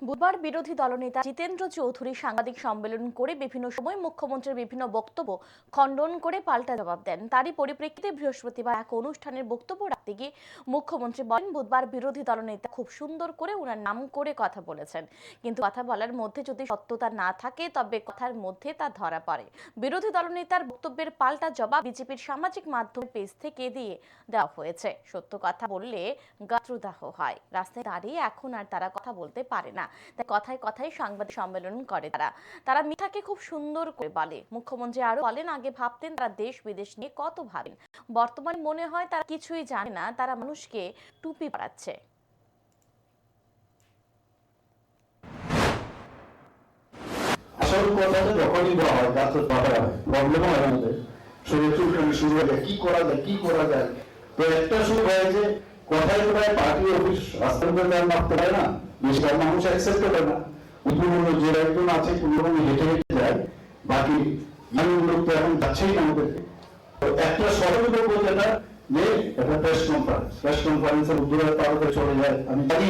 বুধবার বিরোধী দলনেতা জিতেন্দ্র চৌধুরী সাংবাদিক সম্মেলন করে বিভিন্ন সময় মুখ্যমন্ত্রীর বিভিন্ন বক্তব্য খণ্ডন করে পাল্টা জবাব দেন। তারই পরিপ্রেক্ষিতে বৃহস্পতিবার এক অনুষ্ঠানের বক্তব্য রাখতে গিয়ে মুখ্যমন্ত্রী বলেন, বুধবার বিরোধী দলনেতা খুব সুন্দর করে ওনার নাম করে কথা বলেছেন, কিন্তু কথা বলার মধ্যে যদি সত্যতা না থাকে তবে কথার মধ্যে তা ধরা পড়ে। বিরোধী দলনেতার বক্তব্যের পাল্টা জবাব বিজেপির সামাজিক মাধ্যম পেজ থেকে দিয়ে দেওয়া হয়েছে। সত্য কথা বললে গাত্রদাহ হয়, রাস্তায় দাঁড়িয়ে এখন আর তারা কথা বলতে পারে না, তাই কথায় কথায় সাংবাদিক সম্মেলন করে তারা মিঠাকে খুব সুন্দর করে বলে। মুখ্যমন্ত্রী আরো বলেন, আগে ভাবতেন তারা দেশ বিদেশ নিয়ে কত ভাবেন, বর্তমানে মনে হয় তারা কিছুই জানে না, তারা মানুষকে টুপি পরাচ্ছে। আসল কথাটা যখনই বলা হয় তার তো কথা হয়, প্রবলেম হয় আমাদের শরীর চুলকানি শুরু হয়ে যায়, কি করা যায়। তো একটা শুরু হয়েছে কথায় কথায় পার্টি অফিস রাস্তার উপরে মারতে পারে না, বেশিরভাগ মানুষ অ্যাকসেপ্ট করে না। উদ্বোধন যে একজন আছে কোনো রকম হেঁটে হেঁটে যায়, বাকি লোক তো এখন যাচ্ছেই না আমাদেরকে। তো একটা সরল যেটা যে একটা প্রেস কনফারেন্সের উদ্যোগের তারপরে চলে যায়। আমি জানি